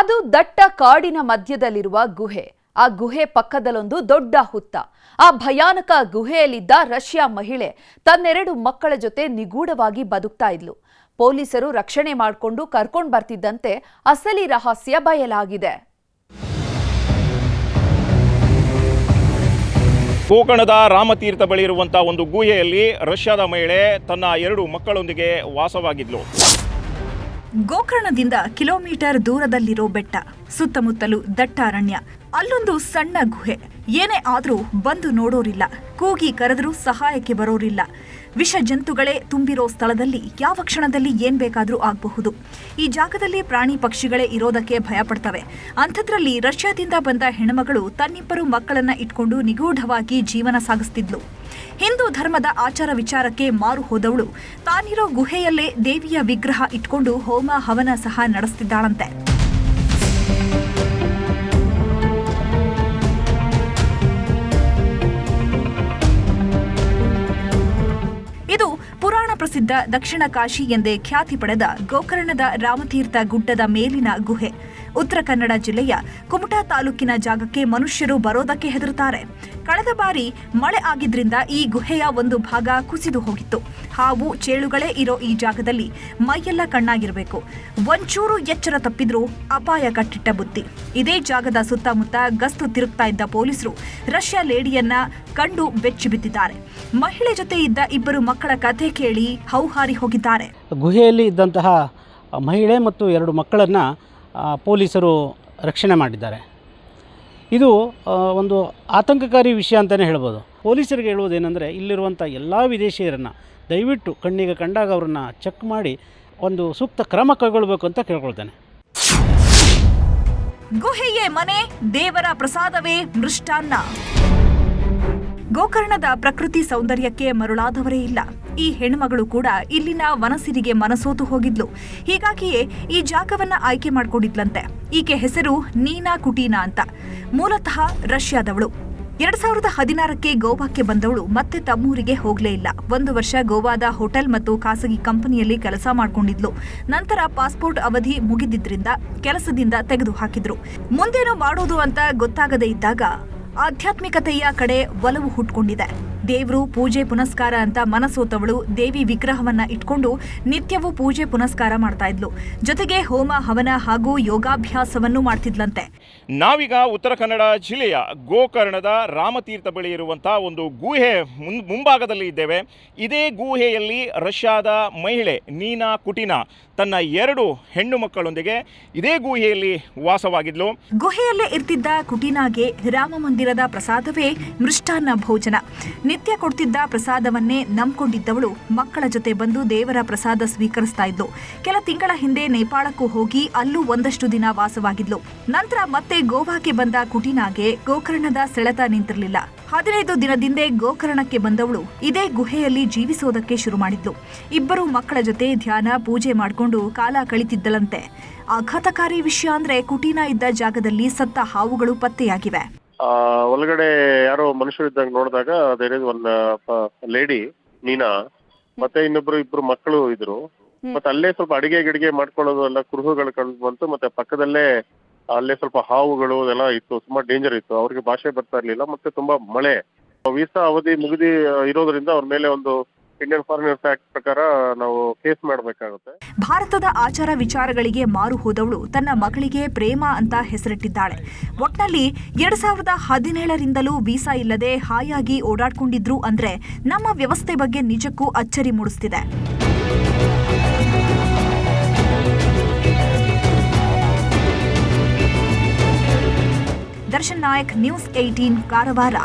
ಅದು ದಟ್ಟ ಕಾಡಿನ ಮಧ್ಯದಲ್ಲಿರುವ ಗುಹೆ. ಆ ಗುಹೆ ಪಕ್ಕದಲ್ಲೊಂದು ದೊಡ್ಡ ಹುತ್ತ. ಆ ಭಯಾನಕ ಗುಹೆಯಲ್ಲಿದ್ದ ರಷ್ಯಾ ಮಹಿಳೆ ತನ್ನೆರಡು ಮಕ್ಕಳ ಜೊತೆ ನಿಗೂಢವಾಗಿ ಬದುಕ್ತಾ ಇದ್ಲು. ಪೊಲೀಸರು ರಕ್ಷಣೆ ಮಾಡಿಕೊಂಡು ಕರ್ಕೊಂಡು ಬರ್ತಿದ್ದಂತೆ ಅಸಲಿ ರಹಸ್ಯ ಬಯಲಾಗಿದೆ. ಗೋಕರ್ಣದ ರಾಮತೀರ್ಥ ಬಳಿ ಇರುವಂತಹ ಒಂದು ಗುಹೆಯಲ್ಲಿ ರಷ್ಯಾದ ಮಹಿಳೆ ತನ್ನ ಎರಡು ಮಕ್ಕಳೊಂದಿಗೆ ವಾಸವಾಗಿದ್ಲು. ಗೋಕರ್ಣದಿಂದ ಕಿಲೋಮೀಟರ್ ದೂರದಲ್ಲಿರೋ ಬೆಟ್ಟ, ಸುತ್ತಮುತ್ತಲೂ ದಟ್ಟ ಅರಣ್ಯ. ಅಲ್ಲೊಂದು ಸಣ್ಣ ಗುಹೆ. ಏನೇ ಆದ್ರೂ ಬಂದು ನೋಡೋರಿಲ್ಲ, ಕೂಗಿ ಕರೆದರೂ ಸಹಾಯಕ್ಕೆ ಬರೋರಿಲ್ಲ. ವಿಷ ಜಂತುಗಳೇ ತುಂಬಿರೋ ಸ್ಥಳದಲ್ಲಿ ಯಾವ ಕ್ಷಣದಲ್ಲಿ ಏನ್ ಬೇಕಾದ್ರೂ ಆಗಬಹುದು. ಈ ಜಾಗದಲ್ಲಿ ಪ್ರಾಣಿ ಪಕ್ಷಿಗಳೇ ಇರೋದಕ್ಕೆ ಭಯ ಪಡ್ತವೆ. ಅಂಥದ್ರಲ್ಲಿ ರಷ್ಯಾದಿಂದ ಬಂದ ಹೆಣ್ಮಗಳು ತನ್ನಿಬ್ಬರು ಮಕ್ಕಳನ್ನ ಇಟ್ಕೊಂಡು ನಿಗೂಢವಾಗಿ ಜೀವನ ಸಾಗಿಸ್ತಿದ್ಲು. ಹಿಂದೂ ಧರ್ಮದ ಆಚಾರ ವಿಚಾರಕ್ಕೆ ಮಾರು ಹೋದವಳು ತಾನಿರೋ ಗುಹೆಯಲ್ಲೇ ದೇವಿಯ ವಿಗ್ರಹ ಇಟ್ಕೊಂಡು ಹೋಮ ಹವನ ಸಹ ನಡೆಸ್ತಿದ್ದಾಳಂತೆ. ಇದು ಪುರಾಣ ಪ್ರಸಿದ್ಧ ದಕ್ಷಿಣ ಕಾಶಿ ಎಂದೇ ಖ್ಯಾತಿ ಪಡೆದ ಗೋಕರ್ಣದ ರಾಮತೀರ್ಥ ಗುಡ್ಡದ ಮೇಲಿನ ಗುಹೆ. ಉತ್ತರ ಕನ್ನಡ ಜಿಲ್ಲೆಯ ಕುಮಟಾ ತಾಲೂಕಿನ ಜಾಗಕ್ಕೆ ಮನುಷ್ಯರು ಬರೋದಕ್ಕೆ ಹೆದರುತ್ತಾರೆ. ಕಳೆದ ಬಾರಿ ಮಳೆ ಆಗಿದ್ರಿಂದ ಈ ಗುಹೆಯ ಒಂದು ಭಾಗ ಕುಸಿದು ಹೋಗಿತ್ತು. ಹಾವು ಚೇಳುಗಳೇ ಇರೋ ಈ ಜಾಗದಲ್ಲಿ ಮೈಯೆಲ್ಲ ಕಣ್ಣಾಗಿರಬೇಕು. ಒಂಚೂರು ಎಚ್ಚರ ತಪ್ಪಿದ್ರೂ ಅಪಾಯ ಕಟ್ಟಿಟ್ಟ ಬುತ್ತಿ. ಇದೇ ಜಾಗದ ಸುತ್ತಮುತ್ತ ಗಸ್ತು ತಿರುಗ್ತಾ ಇದ್ದ ಪೊಲೀಸರು ರಷ್ಯಾ ಲೇಡಿಯನ್ನ ಕಂಡು ಬೆಚ್ಚಿ ಬಿದ್ದಿದ್ದಾರೆ. ಮಹಿಳೆ ಜೊತೆ ಇದ್ದ ಇಬ್ಬರು ಮಕ್ಕಳ ಕಥೆ ಕೇಳಿ ಹೌಹಾರಿ ಹೋಗಿದ್ದಾರೆ. ಗುಹೆಯಲ್ಲಿ ಇದ್ದಂತಹ ಮಹಿಳೆ ಮತ್ತು ಎರಡು ಮಕ್ಕಳನ್ನು ಪೊಲೀಸರು ರಕ್ಷಣೆ ಮಾಡಿದ್ದಾರೆ. ಇದು ಒಂದು ಆತಂಕಕಾರಿ ವಿಷಯ ಅಂತಲೇ ಹೇಳ್ಬೋದು. ಪೊಲೀಸರಿಗೆ ಹೇಳುವುದೇನೆಂದರೆ, ಇಲ್ಲಿರುವಂಥ ಎಲ್ಲ ವಿದೇಶಿಯರನ್ನು ದಯವಿಟ್ಟು ಕಣ್ಣಿಗೆ ಕಂಡಾಗ ಅವರನ್ನು ಚೆಕ್ ಮಾಡಿ ಒಂದು ಸೂಕ್ತ ಕ್ರಮ ಕೈಗೊಳ್ಳಬೇಕು ಅಂತ ಕೇಳ್ಕೊಳ್ತೇನೆ. ಗುಹೆಯೇ ಮನೆ, ದೇವರ ಪ್ರಸಾದವೇ ಮೃಷ್ಟಾನ್ನ. ಗೋಕರ್ಣದ ಪ್ರಕೃತಿ ಸೌಂದರ್ಯಕ್ಕೆ ಮರುಳಾದವರೇ ಇಲ್ಲ. ಈ ಹೆಣ್ಮಗಳು ಕೂಡ ಇಲ್ಲಿನ ವನಸಿರಿಗೆ ಮನಸೋತು ಹೋಗಿದ್ಲು. ಹೀಗಾಗಿಯೇ ಈ ಜಾಗವನ್ನ ಆಯ್ಕೆ ಮಾಡಿಕೊಂಡಿದ್ಲಂತೆ. ಈಕೆ ಹೆಸರು ನೀನಾ ಕುಟೀನಾ ಅಂತ. ಮೂಲತಃ ರಷ್ಯಾದವಳು. 2016ಕ್ಕೆ ಗೋವಾಕ್ಕೆ ಬಂದವಳು ಮತ್ತೆ ತಮ್ಮೂರಿಗೆ ಹೋಗಲೇ ಇಲ್ಲ. 1 ವರ್ಷ ಗೋವಾದ ಹೋಟೆಲ್ ಮತ್ತು ಖಾಸಗಿ ಕಂಪನಿಯಲ್ಲಿ ಕೆಲಸ ಮಾಡಿಕೊಂಡಿದ್ಲು. ನಂತರ ಪಾಸ್ಪೋರ್ಟ್ ಅವಧಿ ಮುಗಿದಿದ್ರಿಂದ ಕೆಲಸದಿಂದ ತೆಗೆದು ಹಾಕಿದ್ರು. ಮುಂದೇನು ಮಾಡೋದು ಅಂತ ಗೊತ್ತಾಗದೇ ಇದ್ದಾಗ ಆಧ್ಯಾತ್ಮಿಕತೆಯ ಕಡೆ ಒಲವು ಹುಟ್ಕೊಂಡಿದೆ. ದೇವ್ರು ಪೂಜೆ ಪುನಸ್ಕಾರ ಅಂತ ಮನಸೋತವಳು ದೇವಿ ವಿಗ್ರಹವನ್ನ ಇಟ್ಕೊಂಡು ನಿತ್ಯವೂ ಪೂಜೆ ಪುನಸ್ಕಾರ ಮಾಡ್ತಾ ಇದ್ಲು. ಜೊತೆಗೆ ಹೋಮ ಹವನ ಹಾಗೂ ಯೋಗಾಭ್ಯಾಸವನ್ನು ಮಾಡ್ತಿದ್ಲಂತೆ. ನಾವೀಗ ಉತ್ತರ ಕನ್ನಡ ಜಿಲ್ಲೆಯ ಗೋಕರ್ಣದ ರಾಮತೀರ್ಥ ಬಳಿ ಇರುವಂತಹ ಒಂದು ಗುಹೆ ಮುಂಭಾಗದಲ್ಲಿ ಇದ್ದೇವೆ. ಇದೇ ಗುಹೆಯಲ್ಲಿ ರಷ್ಯಾದ ಮಹಿಳೆ ನೀನಾ ಕುಟೀನಾ ತನ್ನ 2 ಹೆಣ್ಣು ಮಕ್ಕಳೊಂದಿಗೆ ಇದೇ ಗುಹೆಯಲ್ಲಿ ವಾಸವಾಗಿದ್ಲು. ಗುಹೆಯಲ್ಲೇ ಇರ್ತಿದ್ದ ಕುಟೀನಾಗೆ ರಾಮ ಮಂದಿರದ ಪ್ರಸಾದವೇ ಮೃಷ್ಟಾನ್ನ ಭೋಜನ. ನಿತ್ಯ ಕೊಡ್ತಿದ್ದ ಪ್ರಸಾದವನ್ನೇ ನಂಬ್ಕೊಂಡಿದ್ದವಳು ಮಕ್ಕಳ ಜೊತೆ ಬಂದು ದೇವರ ಪ್ರಸಾದ ಸ್ವೀಕರಿಸ್ತಾ ಇದ್ಲು. ಕೆಲ ತಿಂಗಳ ಹಿಂದೆ ನೇಪಾಳಕ್ಕೂ ಹೋಗಿ ಅಲ್ಲೂ ಒಂದಷ್ಟು ದಿನ ವಾಸವಾಗಿದ್ಲು. ನಂತರ ಮತ್ತೆ ಗೋವಾಕ್ಕೆ ಬಂದ ಕುಟೀನಾಗೆ ಗೋಕರ್ಣದ ಸೆಳೆತ ನಿಂತಿರಲಿಲ್ಲ. 15 ದಿನದಿಂದೇ ಗೋಕರ್ಣಕ್ಕೆ ಬಂದವಳು ಇದೇ ಗುಹೆಯಲ್ಲಿ ಜೀವಿಸೋದಕ್ಕೆ ಶುರು ಮಾಡಿದ್ಲು. ಇಬ್ಬರು ಮಕ್ಕಳ ಜೊತೆ ಧ್ಯಾನ ಪೂಜೆ ಮಾಡಿಕೊಂಡು ಕಾಲ ಕಳಿತಿದ್ದಳಂತೆ. ಆಘಾತಕಾರಿ ವಿಷಯ ಅಂದ್ರೆ ಕುಟೀನಾ ಇದ್ದ ಜಾಗದಲ್ಲಿ ಸತ್ತ ಹಾವುಗಳು ಪತ್ತೆಯಾಗಿವೆ. ಒಳಗಡೆ ಯಾರೋ ಮನುಷ್ಯರು ಇದ್ದಾಗ ನೋಡಿದಾಗ ಅದೇ ಒಂದು ಲೇಡಿ ನೀನಾ ಮತ್ತೆ ಇಬ್ರು ಮಕ್ಕಳು ಇದ್ರು. ಮತ್ತೆ ಅಲ್ಲೇ ಸ್ವಲ್ಪ ಅಡಿಗೆ ಮಾಡ್ಕೊಳ್ಳೋದು ಎಲ್ಲ ಕುರುಹುಗಳು ಕಂಡು ಬಂತು. ಮತ್ತೆ ಪಕ್ಕದಲ್ಲೇ ಅಲ್ಲೇ ಸ್ವಲ್ಪ ಹಾವುಗಳು ಎಲ್ಲ ಇತ್ತು. ತುಂಬಾ ಡೇಂಜರ್ ಇತ್ತು. ಅವ್ರಿಗೆ ಭಾಷೆ ಬರ್ತಾ ಇರ್ಲಿಲ್ಲ. ಮತ್ತೆ ತುಂಬಾ ಮಳೆ, ವೀಸಾ ಅವಧಿ ಮುಗಿದಿ ಇರೋದ್ರಿಂದ ಅವ್ರ ಮೇಲೆ ಒಂದು ಇಂಡಿಯನ್ ಫಾರಿನರ್ಸ್ ಆಕ್ಟ್ ಪ್ರಕಾರ ನಾವು ಕೇಸ್ ಮಾಡಬೇಕಾಗುತ್ತೆ. ಭಾರತದ ಆಚಾರ ವಿಚಾರಗಳಿಗೆ ಮಾರು ಹೋದವಳು ತನ್ನ ಮಗಳಿಗೆ ಪ್ರೇಮ ಅಂತ ಹೆಸರಿಟ್ಟಿದ್ದಾಳೆ. ಒಟ್ನಲ್ಲಿ 2017ರಿಂದಲೂ ವೀಸಾ ಇಲ್ಲದೆ ಹಾಯಾಗಿ ಓಡಾಡ್ಕೊಂಡಿದ್ರು ಅಂದ್ರೆ ನಮ್ಮ ವ್ಯವಸ್ಥೆ ಬಗ್ಗೆ ನಿಜಕ್ಕೂ ಅಚ್ಚರಿ ಮೂಡಿಸ್ತಿದೆ. ದರ್ಶನ್ ನಾಯಕ್, ನ್ಯೂಸ್ 18, ಕಾರವಾರ.